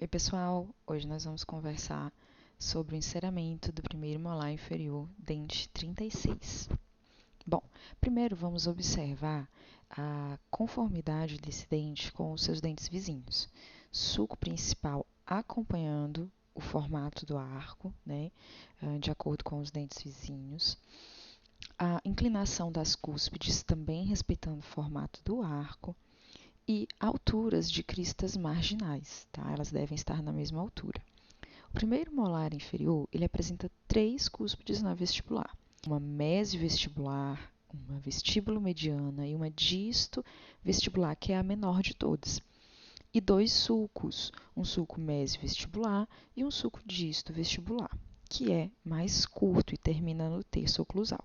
Oi, pessoal! Hoje nós vamos conversar sobre o enceramento do primeiro molar inferior, dente 36. Bom, primeiro vamos observar a conformidade desse dente com os seus dentes vizinhos. Sulco principal acompanhando o formato do arco, né, de acordo com os dentes vizinhos. A inclinação das cúspides também respeitando o formato do arco. E alturas de cristas marginais, tá? Elas devem estar na mesma altura. O primeiro molar inferior, ele apresenta 3 cúspides na vestibular. Uma mesovestibular, uma vestíbulo-mediana e uma disto-vestibular, que é a menor de todas. E 2 sulcos, um sulco mesovestibular e um sulco disto-vestibular, que é mais curto e termina no terço oclusal.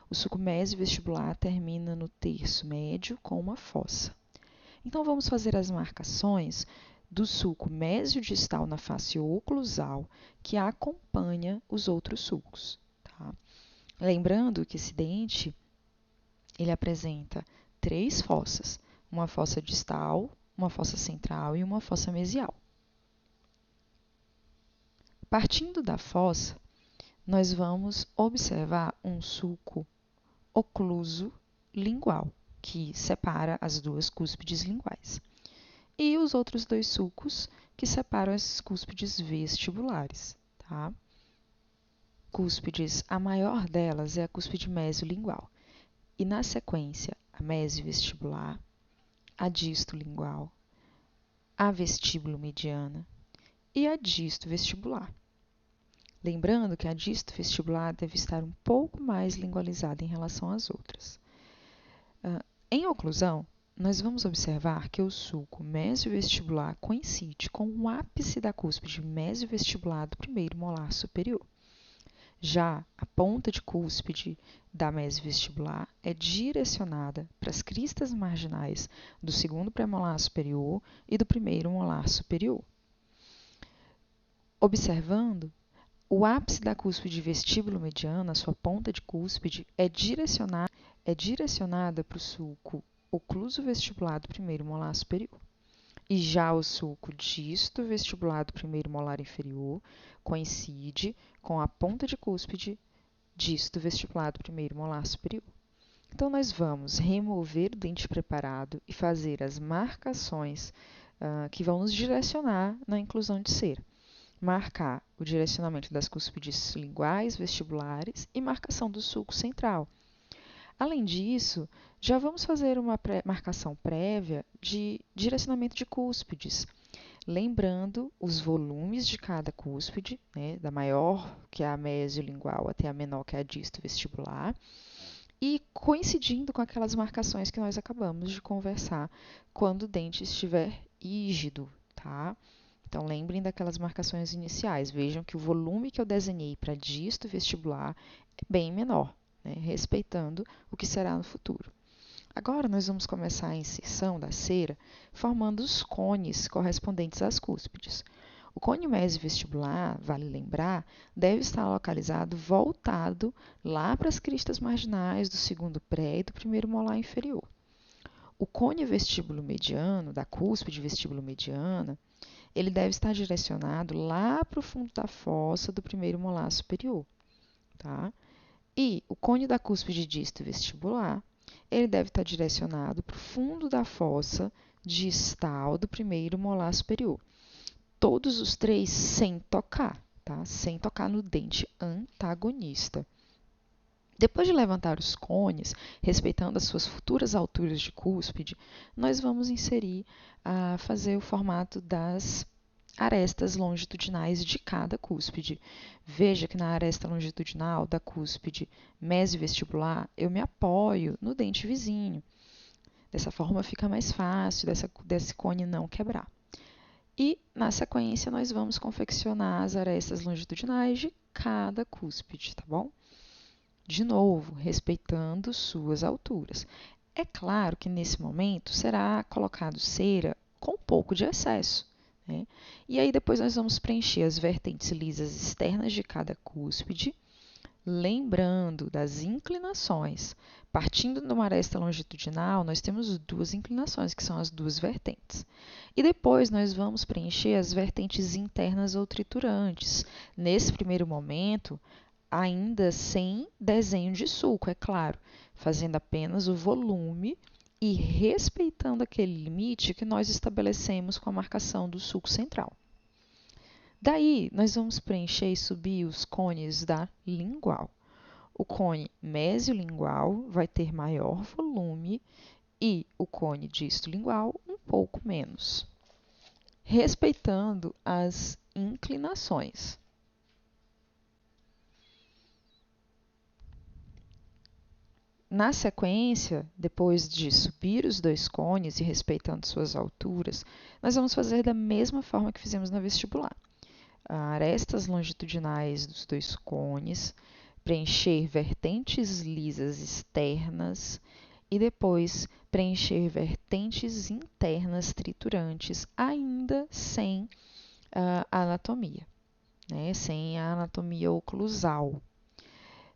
O sulco mesovestibular termina no terço médio com uma fossa. Então, vamos fazer as marcações do sulco mesiodistal na face oclusal, que acompanha os outros sulcos. Tá? Lembrando que esse dente ele apresenta 3 fossas, uma fossa distal, uma fossa central e uma fossa mesial. Partindo da fossa, nós vamos observar um sulco ocluso lingual, que separa as duas cúspides linguais. E os outros 2 sulcos que separam as cúspides vestibulares. Tá? Cúspides, a maior delas é a cúspide mesiolingual. E na sequência, a mesiovestibular, a distolingual, a vestíbulo-mediana e a distovestibular. Lembrando que a distovestibular deve estar um pouco mais lingualizada em relação às outras. Em oclusão, nós vamos observar que o sulco mesiovestibular coincide com o ápice da cúspide mesiovestibular do primeiro molar superior. Já a ponta de cúspide da mesiovestibular é direcionada para as cristas marginais do segundo premolar superior e do primeiro molar superior. Observando, o ápice da cúspide vestíbulo-mediana, sua ponta de cúspide, é direcionada para o sulco ocluso vestibular do primeiro molar superior. E já o sulco disto vestibular do primeiro molar inferior coincide com a ponta de cúspide disto vestibular do primeiro molar superior. Então, nós vamos remover o dente preparado e fazer as marcações que vão nos direcionar na inclusão de cera. Marcar o direcionamento das cúspides linguais vestibulares e marcação do sulco central. Além disso, já vamos fazer uma marcação prévia de direcionamento de cúspides, lembrando os volumes de cada cúspide, né, da maior, que é a mesiolingual, até a menor, que é a distovestibular, e coincidindo com aquelas marcações que nós acabamos de conversar quando o dente estiver rígido, tá? Então, lembrem daquelas marcações iniciais. Vejam que o volume que eu desenhei para disto vestibular é bem menor, né, respeitando o que será no futuro. Agora, nós vamos começar a inserção da cera formando os cones correspondentes às cúspides. O cone mesovestibular, vale lembrar, deve estar localizado voltado lá para as cristas marginais do segundo pré e do primeiro molar inferior. O cone vestíbulo mediano, da cúspide vestíbulo mediana, ele deve estar direcionado lá para o fundo da fossa do primeiro molar superior. Tá? E o cone da cúspide disto vestibular, ele deve estar direcionado para o fundo da fossa distal do primeiro molar superior. Todos os 3 sem tocar, tá? Sem tocar no dente antagonista. Depois de levantar os cones, respeitando as suas futuras alturas de cúspide, nós vamos fazer o formato das arestas longitudinais de cada cúspide. Veja que na aresta longitudinal da cúspide mesovestibular, eu me apoio no dente vizinho. Dessa forma fica mais fácil desse cone não quebrar. E, na sequência, nós vamos confeccionar as arestas longitudinais de cada cúspide, tá bom? De novo, respeitando suas alturas. É claro que nesse momento será colocado cera com um pouco de excesso, né? E aí depois nós vamos preencher as vertentes lisas externas de cada cúspide, lembrando das inclinações, partindo de uma aresta longitudinal, nós temos duas inclinações, que são as duas vertentes. E depois nós vamos preencher as vertentes internas ou triturantes. Nesse primeiro momento, ainda sem desenho de sulco, é claro, fazendo apenas o volume e respeitando aquele limite que nós estabelecemos com a marcação do sulco central. Daí, nós vamos preencher e subir os cones da lingual. O cone mesiolingual vai ter maior volume e o cone distolingual um pouco menos, respeitando as inclinações. Na sequência, depois de subir os dois cones e respeitando suas alturas, nós vamos fazer da mesma forma que fizemos na vestibular. Arestas longitudinais dos dois cones, preencher vertentes lisas externas e depois preencher vertentes internas triturantes, ainda sem anatomia, né? Sem a anatomia oclusal.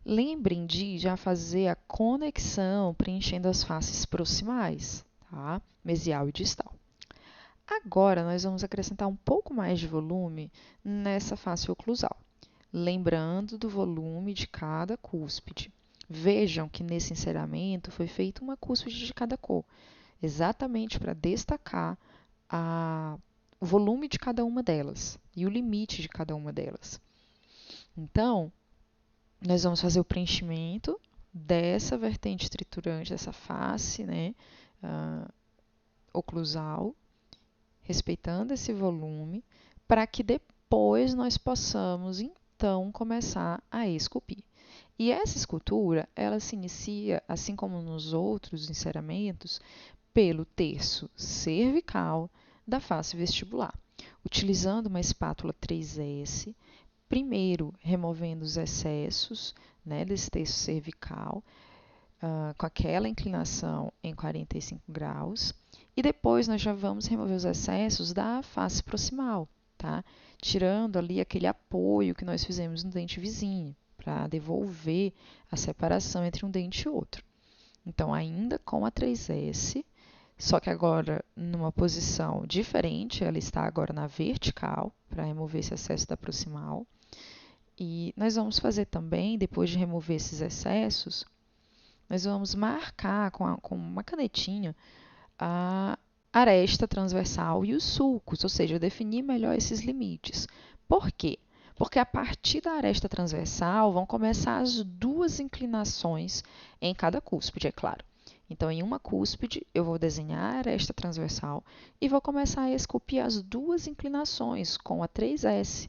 Lembrem de já fazer a conexão preenchendo as faces proximais, tá? Mesial e distal. Agora, nós vamos acrescentar um pouco mais de volume nessa face oclusal, lembrando do volume de cada cúspide. Vejam que nesse encerramento foi feita uma cúspide de cada cor, exatamente para destacar o volume de cada uma delas e o limite de cada uma delas. Então, nós vamos fazer o preenchimento dessa vertente triturante, dessa face, né, oclusal, respeitando esse volume, para que depois nós possamos, então, começar a esculpir. E essa escultura, ela se inicia, assim como nos outros encerramentos, pelo terço cervical da face vestibular, utilizando uma espátula 3S, primeiro removendo os excessos, né, desse terço cervical, com aquela inclinação em 45 graus, e depois nós já vamos remover os excessos da face proximal, tá? Tirando ali aquele apoio que nós fizemos no dente vizinho, para devolver a separação entre um dente e outro. Então, ainda com a 3S, só que agora numa posição diferente, ela está agora na vertical, para remover esse excesso da proximal. E nós vamos fazer também, depois de remover esses excessos, nós vamos marcar com uma canetinha a aresta transversal e os sulcos, ou seja, definir melhor esses limites. Por quê? Porque a partir da aresta transversal vão começar as duas inclinações em cada cúspide, é claro. Então, em uma cúspide, eu vou desenhar a aresta transversal e vou começar a esculpir as duas inclinações com a 3S.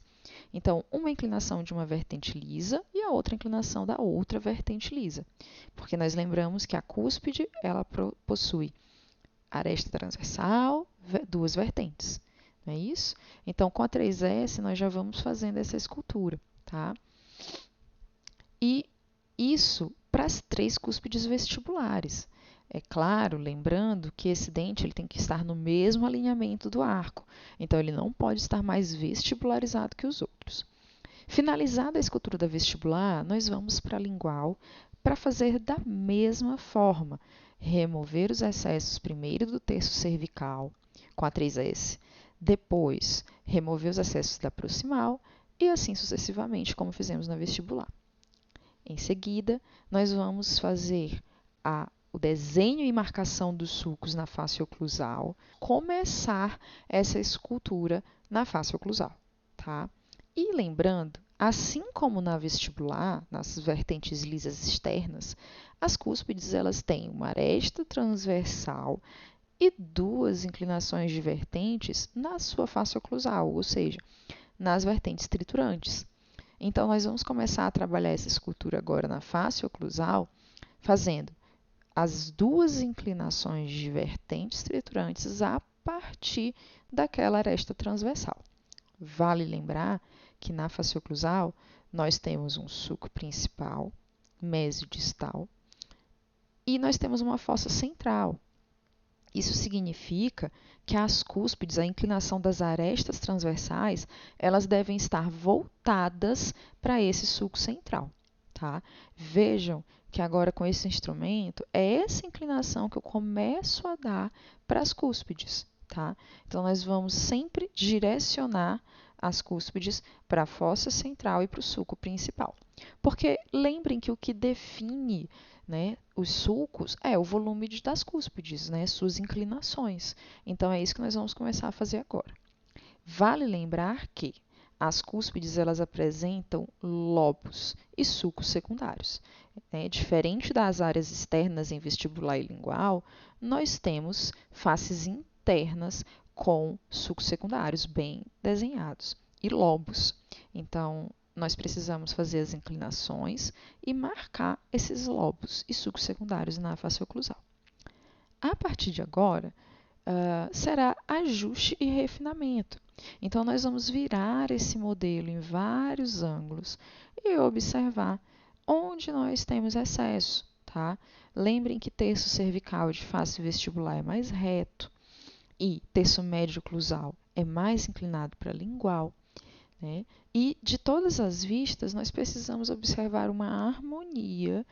Então, uma inclinação de uma vertente lisa e a outra inclinação da outra vertente lisa. Porque nós lembramos que a cúspide, ela possui aresta transversal, duas vertentes. Não é isso? Então, com a 3S, nós já vamos fazendo essa escultura, tá? E isso para as três cúspides vestibulares. É claro, lembrando que esse dente ele tem que estar no mesmo alinhamento do arco, então ele não pode estar mais vestibularizado que os outros. Finalizada a escultura da vestibular, nós vamos para a lingual para fazer da mesma forma, remover os excessos primeiro do terço cervical com a 3S, depois remover os excessos da proximal e assim sucessivamente, como fizemos na vestibular. Em seguida, nós vamos fazer o desenho e marcação dos sulcos na face oclusal, começar essa escultura na face oclusal, tá? E lembrando, assim como na vestibular, nas vertentes lisas externas, as cúspides elas têm uma aresta transversal e duas inclinações divertentes na sua face oclusal, ou seja, nas vertentes triturantes. Então, nós vamos começar a trabalhar essa escultura agora na face oclusal, fazendo as duas inclinações divertentes triturantes a partir daquela aresta transversal. Vale lembrar que na face oclusal nós temos um sulco principal, mesiodistal, e nós temos uma fossa central. Isso significa que as cúspides, a inclinação das arestas transversais, elas devem estar voltadas para esse sulco central, tá? Vejam que agora com esse instrumento, é essa inclinação que eu começo a dar para as cúspides, tá? Então, nós vamos sempre direcionar as cúspides para a fossa central e para o sulco principal. Porque lembrem que o que define, né, os sulcos é o volume das cúspides, né, suas inclinações. Então, é isso que nós vamos começar a fazer agora. Vale lembrar que as cúspides elas apresentam lobos e sulcos secundários. Diferente das áreas externas em vestibular e lingual, nós temos faces internas com sulcos secundários bem desenhados e lobos. Então, nós precisamos fazer as inclinações e marcar esses lobos e sulcos secundários na face oclusal. A partir de agora, será ajuste e refinamento. Então, nós vamos virar esse modelo em vários ângulos e observar onde nós temos excesso, tá? Lembrem que terço cervical de face vestibular é mais reto e terço médio oclusal é mais inclinado para lingual, né? E de todas as vistas, nós precisamos observar uma harmonia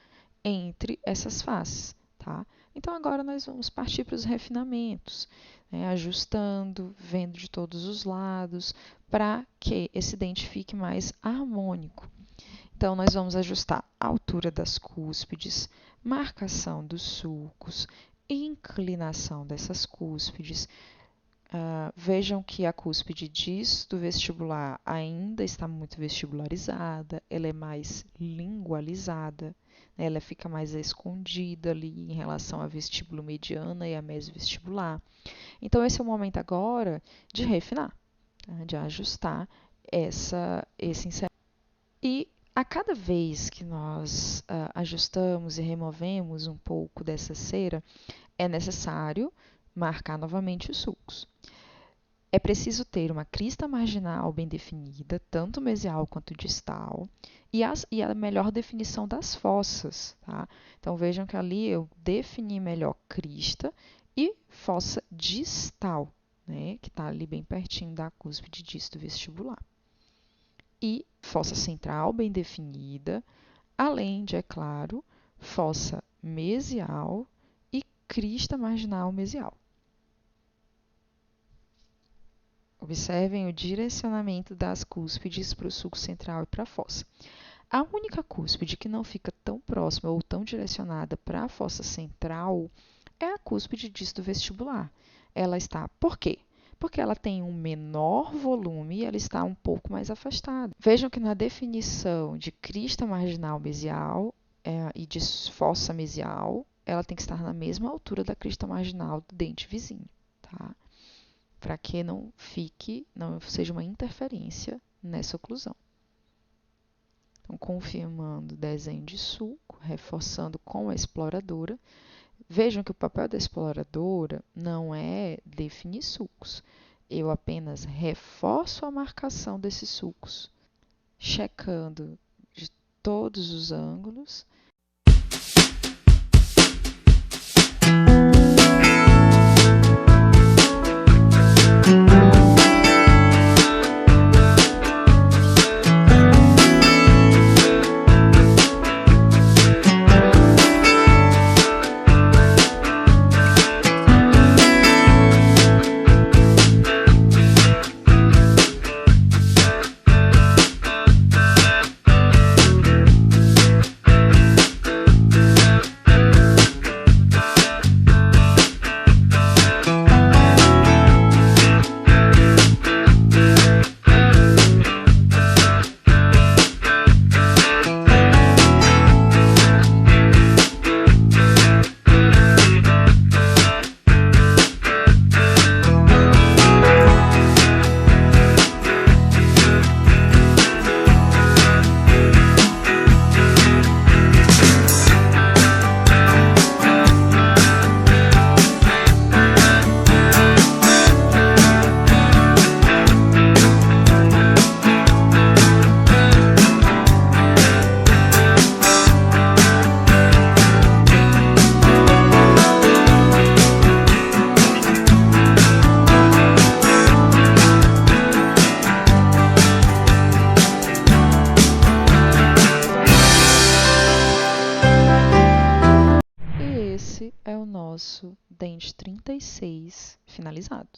entre essas faces, tá? Então, agora nós vamos partir para os refinamentos, né? Ajustando, vendo de todos os lados, para que esse dente fique mais harmônico. Então, nós vamos ajustar a altura das cúspides, marcação dos sulcos, inclinação dessas cúspides. Vejam que a cúspide do vestibular ainda está muito vestibularizada, ela é mais lingualizada, né? Ela fica mais escondida ali em relação à vestíbulo mediana e à mesovestibular. Então, esse é o momento agora de refinar, tá? De ajustar esse encerramento. E a cada vez que nós ajustamos e removemos um pouco dessa cera, é necessário marcar novamente os sulcos. É preciso ter uma crista marginal bem definida, tanto mesial quanto distal, e a melhor definição das fossas, tá? Então, vejam que ali eu defini melhor crista e fossa distal, né? Que está ali bem pertinho da cúspide disto vestibular. E fossa central bem definida, além de, é claro, fossa mesial e crista marginal mesial. Observem o direcionamento das cúspides para o sulco central e para a fossa. A única cúspide que não fica tão próxima ou tão direcionada para a fossa central é a cúspide disto vestibular. Ela está, por quê? Porque ela tem um menor volume e ela está um pouco mais afastada. Vejam que na definição de crista marginal mesial e de fossa mesial, ela tem que estar na mesma altura da crista marginal do dente vizinho, tá? Para que não seja uma interferência nessa oclusão. Então, confirmando o desenho de sulco, reforçando com a exploradora. Vejam que o papel da exploradora não é definir sulcos. Eu apenas reforço a marcação desses sulcos, checando de todos os ângulos. nosso dente 36 finalizado.